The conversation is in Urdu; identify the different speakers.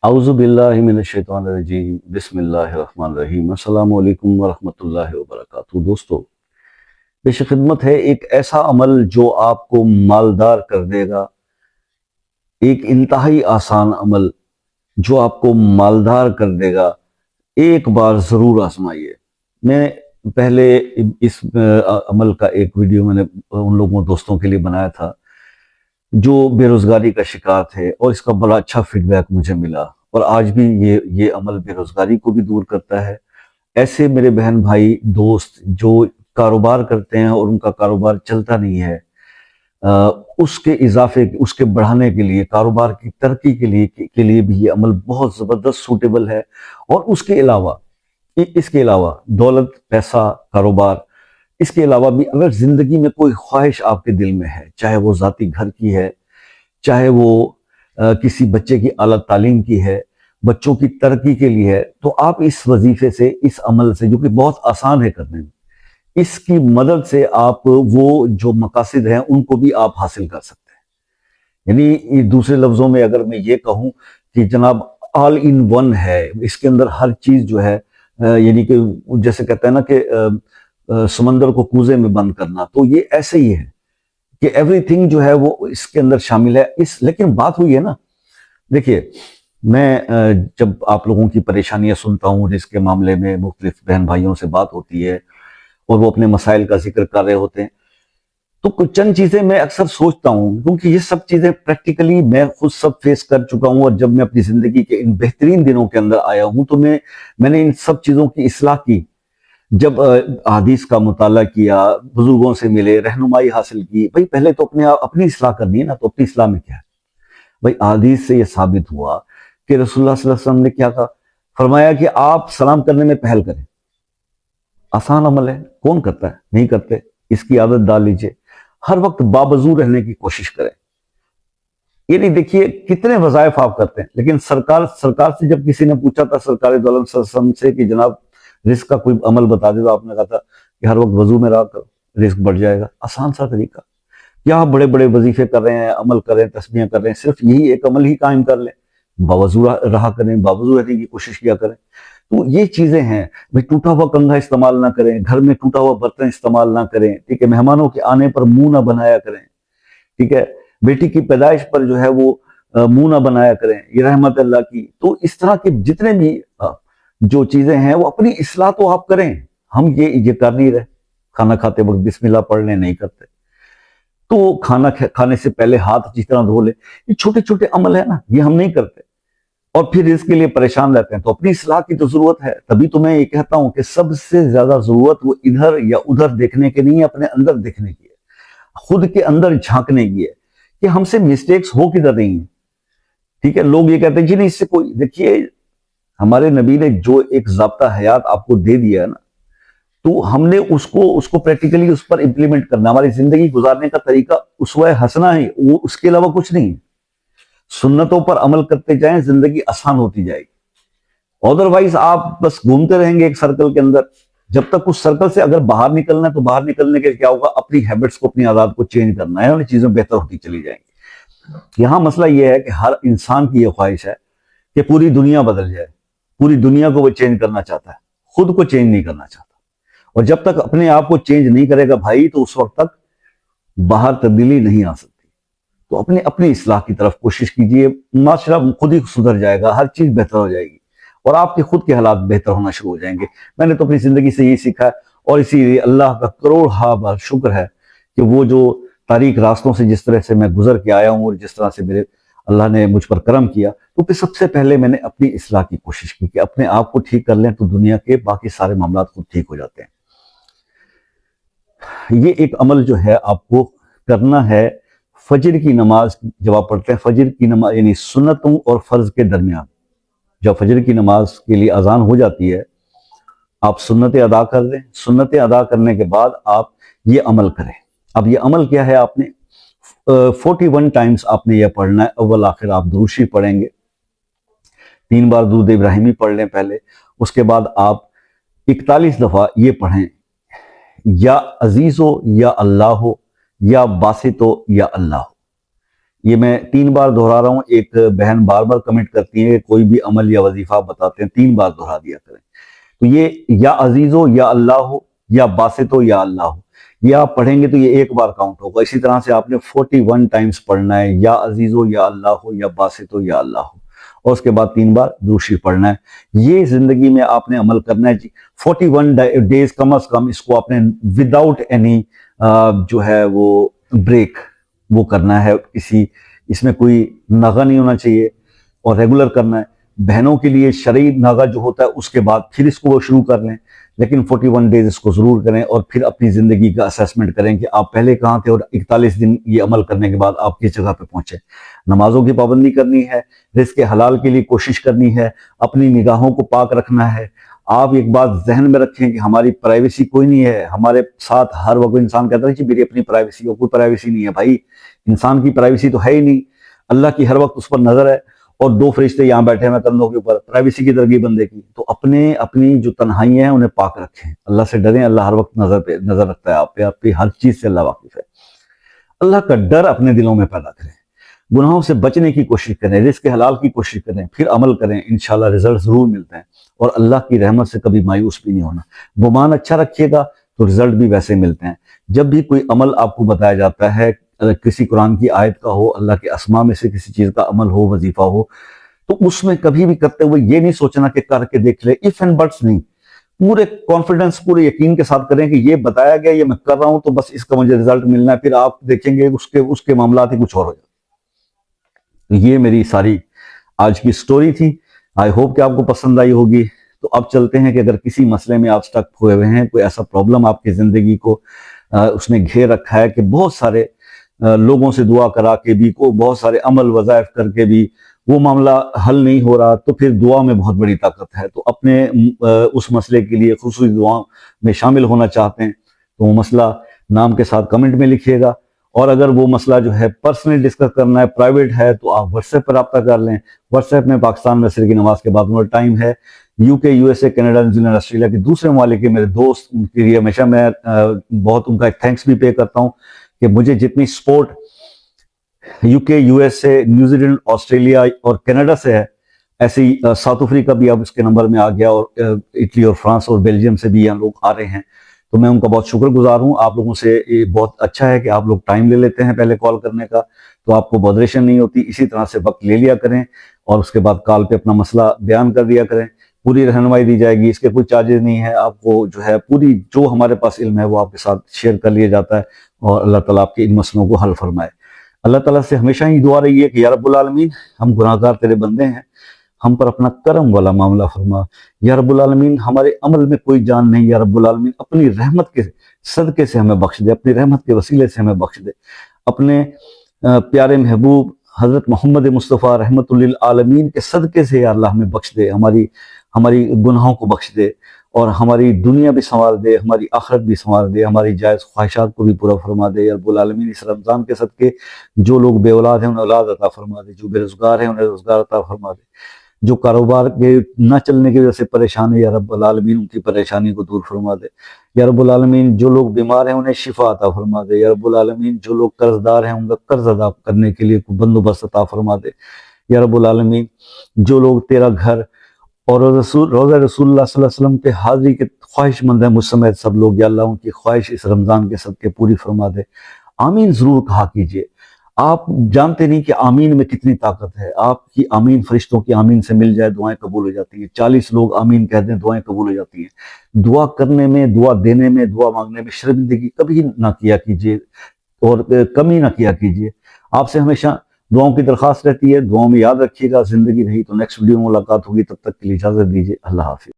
Speaker 1: اعوذ باللہ من الشیطان الرجیم بسم اللہ الرحمن الرحیم السلام علیکم ورحمۃ اللہ وبرکاتہ۔ دوستو، پیش خدمت ہے ایک ایسا عمل جو آپ کو مالدار کر دے گا، ایک انتہائی آسان عمل جو آپ کو مالدار کر دے گا۔ ایک بار ضرور آزمائیے۔ میں پہلے اس عمل کا ایک ویڈیو میں نے ان لوگوں دوستوں کے لیے بنایا تھا جو بے روزگاری کا شکار تھے، اور اس کا بڑا اچھا فیڈ بیک مجھے ملا، اور آج بھی یہ عمل بے روزگاری کو بھی دور کرتا ہے۔ ایسے میرے بہن بھائی دوست جو کاروبار کرتے ہیں اور ان کا کاروبار چلتا نہیں ہے، اس کے اضافے، اس کے بڑھانے کے لیے، کاروبار کی ترقی کے لیے بھی یہ عمل بہت زبردست سوٹیبل ہے۔ اور اس کے علاوہ دولت، پیسہ، کاروبار، اس کے علاوہ بھی اگر زندگی میں کوئی خواہش آپ کے دل میں ہے، چاہے وہ ذاتی گھر کی ہے، چاہے وہ کسی بچے کی اعلیٰ تعلیم کی ہے، بچوں کی ترقی کے لیے ہے، تو آپ اس وظیفے سے، اس عمل سے، جو کہ بہت آسان ہے کرنے میں، اس کی مدد سے آپ وہ جو مقاصد ہیں ان کو بھی آپ حاصل کر سکتے ہیں۔ یعنی دوسرے لفظوں میں اگر میں یہ کہوں کہ جناب آل ان ون ہے، اس کے اندر ہر چیز جو ہے، یعنی کہ جیسے کہتے ہیں نا کہ سمندر کو کوزے میں بند کرنا، تو یہ ایسے ہی ہے کہ ایوری تھنگ جو ہے وہ اس کے اندر شامل ہے۔ لیکن بات ہوئی ہے نا، دیکھیے، میں جب آپ لوگوں کی پریشانیاں سنتا ہوں، جس کے معاملے میں مختلف بہن بھائیوں سے بات ہوتی ہے اور وہ اپنے مسائل کا ذکر کر رہے ہوتے ہیں، تو کچھ چند چیزیں میں اکثر سوچتا ہوں، کیونکہ یہ سب چیزیں پریکٹیکلی میں خود سب فیس کر چکا ہوں، اور جب میں اپنی زندگی کے ان بہترین دنوں کے اندر آیا ہوں تو میں نے ان سب چیزوں کی اصلاح کی۔ جب احادیث کا مطالعہ کیا، بزرگوں سے ملے، رہنمائی حاصل کی، بھئی پہلے تو اپنی اصلاح کرنی ہے نا، تو اپنی اصلاح میں کیا ہے؟ بھئی احادیث سے یہ ثابت ہوا کہ رسول اللہ صلی اللہ علیہ وسلم نے کیا کہا؟ فرمایا کہ آپ سلام کرنے میں پہل کریں۔ آسان عمل ہے، کون کرتا ہے؟ نہیں کرتے۔ اس کی عادت ڈال لیجئے، ہر وقت باوضو رہنے کی کوشش کریں۔ یعنی دیکھیے کتنے وظائف آپ کرتے ہیں، لیکن سرکار سے جب کسی نے پوچھا تھا، سرکار دو عالم صلی اللہ علیہ وسلم سے، کہ جناب رزق کا کوئی عمل بتا دے، تو آپ نے کہا تھا کہ ہر وقت وضو میں رہا کرو، رزق بڑھ جائے گا۔ آسان سا طریقہ۔ کیا بڑے بڑے وظیفے کر رہے ہیں، عمل کر رہے ہیں، تسبیحیں کر رہے ہیں، صرف یہی ایک عمل ہی قائم کر لیں، باوضو رہا کریں، باوضو رہنے کی کوشش کیا کریں۔ تو یہ چیزیں ہیں۔ بھئی ٹوٹا ہوا کنگھا استعمال نہ کریں، گھر میں ٹوٹا ہوا برتن استعمال نہ کریں، ٹھیک ہے، مہمانوں کے آنے پر منہ نہ بنایا کریں، ٹھیک ہے، بیٹی کی پیدائش پر جو ہے وہ منہ نہ بنایا کریں، یہ رحمت اللہ کی۔ تو اس طرح کے جتنے بھی جو چیزیں ہیں وہ اپنی اصلاح تو آپ کریں۔ ہم یہ کر نہیں رہے، کھانا کھاتے وقت بسم اللہ پڑھ لیں، نہیں کرتے، تو کھانا کھانے سے پہلے ہاتھ اچھی طرح دھو لیں۔ یہ چھوٹے چھوٹے عمل ہیں نا، یہ ہم نہیں کرتے، اور پھر اس کے لیے پریشان رہتے ہیں۔ تو اپنی اصلاح کی تو ضرورت ہے۔ تبھی تو میں یہ کہتا ہوں کہ سب سے زیادہ ضرورت وہ ادھر یا ادھر دیکھنے کی نہیں ہے، اپنے اندر دیکھنے کی ہے، خود کے اندر جھانکنے کی ہے کہ ہم سے مسٹیکس ہو کدھر رہی ہیں، ٹھیک ہے۔ لوگ یہ کہتے ہیں جی نہیں، اس سے کوئی، دیکھیے ہمارے نبی نے جو ایک ضابطہ حیات آپ کو دے دیا ہے نا، تو ہم نے اس کو پریکٹیکلی اس پر امپلیمنٹ کرنا، ہماری زندگی گزارنے کا طریقہ اسوہ حسنہ ہے، وہ اس کے علاوہ کچھ نہیں ہے۔ سنتوں پر عمل کرتے جائیں، زندگی آسان ہوتی جائے گی۔ ادروائز آپ بس گھومتے رہیں گے ایک سرکل کے اندر۔ جب تک اس سرکل سے اگر باہر نکلنا ہے تو باہر نکلنے کے کیا ہوگا؟ اپنی ہیبٹس کو، اپنی عادات کو چینج کرنا ہے، اور چیزیں بہتر ہوتی چلی جائیں گی۔ یہاں مسئلہ یہ ہے کہ ہر انسان کی یہ خواہش ہے کہ پوری دنیا بدل جائے، پوری دنیا کو وہ چینج کرنا چاہتا ہے، خود کو چینج نہیں کرنا چاہتا۔ اور جب تک اپنے آپ کو چینج نہیں کرے گا بھائی، تو اس وقت تک باہر تبدیلی نہیں آ سکتی۔ تو اپنی اصلاح کی طرف کوشش کیجئے، معاشرہ خود ہی سدھر جائے گا، ہر چیز بہتر ہو جائے گی، اور آپ کے خود کے حالات بہتر ہونا شروع ہو جائیں گے۔ میں نے تو اپنی زندگی سے یہ سیکھا ہے، اور اسی لیے اللہ کا کروڑ بار شکر ہے کہ وہ جو تاریک راستوں سے جس طرح سے میں گزر کے آیا ہوں، اور جس طرح سے میرے اللہ نے مجھ پر کرم کیا، تو پھر سب سے پہلے میں نے اپنی اصلاح کی کوشش کی کہ اپنے آپ کو ٹھیک کر لیں تو دنیا کے باقی سارے معاملات خود ٹھیک ہو جاتے ہیں۔ یہ ایک عمل جو ہے آپ کو کرنا ہے، فجر کی نماز جب آپ پڑھتے ہیں، فجر کی نماز یعنی سنتوں اور فرض کے درمیان جب فجر کی نماز کے لیے اذان ہو جاتی ہے، آپ سنتیں ادا کر لیں۔ سنتیں ادا کرنے کے بعد آپ یہ عمل کریں۔ اب یہ عمل کیا ہے؟ آپ نے 41 ٹائمز آپ نے یہ پڑھنا ہے۔ اول آخر آپ درود شریف پڑھیں گے، 3 بار درود ابراہیمی پڑھ لیں پہلے، اس کے بعد آپ 41 دفعہ یہ پڑھیں، یا عزیز ہو یا اللہ ہو، یا باسط ہو یا اللہ ہو۔ یہ میں 3 بار دہرا رہا ہوں، ایک بہن بار بار کمنٹ کرتی ہیں کہ کوئی بھی عمل یا وظیفہ آپ بتاتے ہیں 3 بار دہرا دیا کریں. تو یہ یا عزیز ہو یا اللہ ہو یا باسط ہو یا اللہ ہو، یہ آپ پڑھیں گے تو یہ ایک بار کاؤنٹ ہوگا. اسی طرح سے آپ نے 41 ٹائمز پڑھنا ہے، یا عزیز ہو یا اللہ ہو یا باسط ہو یا اللہ ہو، اور اس کے بعد 3 بار درود شریف پڑھنا ہے. یہ زندگی میں آپ نے عمل کرنا ہے جی. 41 ڈیز کم از کم اس کو آپ نے وداؤٹ اینی جو ہے وہ بریک وہ کرنا ہے. اس میں کوئی ناغہ نہیں ہونا چاہیے اور ریگولر کرنا ہے. بہنوں کے لیے شرعی ناغہ جو ہوتا ہے اس کے بعد پھر اس کو وہ شروع کر لیں، لیکن 41 ڈیز اس کو ضرور کریں اور پھر اپنی زندگی کا اسیسمنٹ کریں کہ آپ پہلے کہاں تھے اور 41 دن یہ عمل کرنے کے بعد آپ کس جگہ پہ پہنچے. نمازوں کی پابندی کرنی ہے، رزق حلال کے لیے کوشش کرنی ہے، اپنی نگاہوں کو پاک رکھنا ہے. آپ ایک بات ذہن میں رکھیں کہ ہماری پرائیویسی کوئی نہیں ہے. ہمارے ساتھ ہر وقت انسان کہتا ہے کہ میری اپنی پرائیویسی ہو، کوئی پرائیویسی نہیں ہے بھائی. انسان کی پرائیویسی تو ہے ہی نہیں. اللہ کی ہر وقت اس پر نظر ہے اور 2 فرشتے یہاں بیٹھے ہیں کندھوں کے اوپر. پرائیویسی کی درگی بندے کی. تو اپنی جو تنہائیاں ہیں انہیں پاک رکھیں، اللہ سے ڈریں. اللہ ہر وقت نظر رکھتا ہے آپ پہ ہر چیز سے اللہ واقف ہے. اللہ کا ڈر اپنے دلوں میں پیدا کریں، گناہوں سے بچنے کی کوشش کریں، رزق حلال کی کوشش کریں، پھر عمل کریں. انشاءاللہ رزلٹ ضرور ملتے ہیں اور اللہ کی رحمت سے کبھی مایوس بھی نہیں ہونا. گمان اچھا رکھیے گا تو رزلٹ بھی ویسے ملتے ہیں. جب بھی کوئی عمل آپ کو بتایا جاتا ہے، کسی قرآن کی آیت کا ہو، اللہ کے اسماء میں سے کسی چیز کا عمل ہو، وظیفہ ہو، تو اس میں کبھی بھی کرتے ہوئے یہ نہیں سوچنا کہ کر کے دیکھ لے. اف اینڈ بٹس نہیں، پورے کانفیڈنس پورے یقین کے ساتھ کریں کہ یہ بتایا گیا، یہ میں کر رہا ہوں تو بس اس کا مجھے رزلٹ ملنا ہے. پھر آپ دیکھیں گے اس کے معاملات ہی کچھ اور ہو جائے. یہ میری ساری آج کی سٹوری تھی. آئی ہوپ کہ آپ کو پسند آئی ہوگی. تو اب چلتے ہیں کہ اگر کسی مسئلے میں آپ سٹک ہوئے ہوئے ہیں، کوئی ایسا پرابلم آپ کی زندگی کو اس نے گھیر رکھا ہے کہ بہت سارے لوگوں سے دعا کرا کے بھی، بہت سارے عمل وظائف کر کے بھی وہ معاملہ حل نہیں ہو رہا، تو پھر دعا میں بہت بڑی طاقت ہے. تو اپنے اس مسئلے کے لیے خصوصی دعا میں شامل ہونا چاہتے ہیں تو وہ مسئلہ نام کے ساتھ کمنٹ میں لکھیے گا. اور اگر وہ مسئلہ جو ہے پرسنل ڈسکس کرنا ہے، پرائیویٹ ہے، تو آپ واٹس ایپ پر رابطہ کر لیں. واٹس ایپ میں پاکستان میں عصر کی نماز کے بعد ٹائم ہے. UK USA Canada New Zealand Australia کے دوسرے ممالک کے میرے دوست، ان کے لیے ہمیشہ میں بہت ان کا ایک تھینکس بھی پے کرتا ہوں کہ مجھے جتنی support UK USA New Zealand Australia اور کینیڈا سے ہے، ایسے ہی ساؤتھ افریقہ بھی اب اس کے نمبر میں آ گیا، اور اٹلی اور فرانس اور بیلجیم سے بھی یہاں لوگ آ رہے ہیں. تو میں ان کا بہت شکر گزار ہوں. آپ لوگوں سے یہ بہت اچھا ہے کہ آپ لوگ ٹائم لے لیتے ہیں پہلے کال کرنے کا، تو آپ کو بودریشن نہیں ہوتی. اسی طرح سے وقت لے لیا کریں اور اس کے بعد کال پہ اپنا مسئلہ بیان کر دیا کریں. پوری رہنمائی دی جائے گی، اس کے کوئی چارجز نہیں ہے. آپ کو جو ہے پوری جو ہمارے پاس علم ہے وہ آپ کے ساتھ شیئر کر لیا جاتا ہے، اور اللہ تعالیٰ آپ کے ان مسئلوں کو حل فرمائے. اللہ تعالیٰ سے ہمیشہ ہی دعا رہی ہے کہ یا رب العالمین، ہم گناہ گار تیرے بندے ہیں، ہم پر اپنا کرم والا معاملہ فرما. یا رب العالمین، ہمارے عمل میں کوئی جان نہیں. یا رب العالمین، اپنی رحمت کے صدقے سے ہمیں بخش دے، اپنی رحمت کے وسیلے سے ہمیں بخش دے. اپنے پیارے محبوب حضرت محمد مصطفیٰ رحمت للعالمین کے صدقے سے یا اللہ ہمیں بخش دے، ہماری گناہوں کو بخش دے، اور ہماری دنیا بھی سنوار دے، ہماری آخرت بھی سنوار دے، ہماری جائز خواہشات کو بھی پورا فرما دے. یا رب العالمین، اس رمضان کے صدقے جو لوگ بے اولاد ہیں انہیں اولاد عطا فرما دے، جو بے روزگار ہیں انہیں روزگار عطا فرما دے، جو کاروبار کے نہ چلنے کی وجہ سے پریشان ہے یا رب العالمین ان کی پریشانی کو دور فرما دے. یا رب العالمین، جو لوگ بیمار ہیں انہیں شفا عطا فرما دے. یا رب العالمین، جو لوگ قرض دار ہیں ان کا قرض ادا کرنے کے لیے کوئی بندوبست عطا فرما دے. یا رب العالمین، جو لوگ تیرا گھر اور روزہ رسول اللہ صلی اللہ علیہ وسلم کے حاضری کے خواہش مند ہیں، مجھ سمیت سب لوگ، یا اللہ ان کی خواہش اس رمضان کے صدقے پوری فرما دے. آمین ضرور کہا کیجئے. آپ جانتے نہیں کہ آمین میں کتنی طاقت ہے. آپ کی آمین فرشتوں کی آمین سے مل جائے، دعائیں قبول ہو جاتی ہیں. 40 لوگ آمین کہتے ہیں، دعائیں قبول ہو جاتی ہیں. دعا کرنے میں، دعا دینے میں، دعا مانگنے میں شرمندگی کبھی نہ کیا کیجئے اور کمی نہ کیا کیجئے. آپ سے ہمیشہ دعاؤں کی درخواست رہتی ہے. دعاؤں میں یاد رکھیے گا. زندگی رہی تو نیکسٹ ویڈیو میں ملاقات ہوگی. تب تک کے لیے اجازت دیجیے. اللہ حافظ.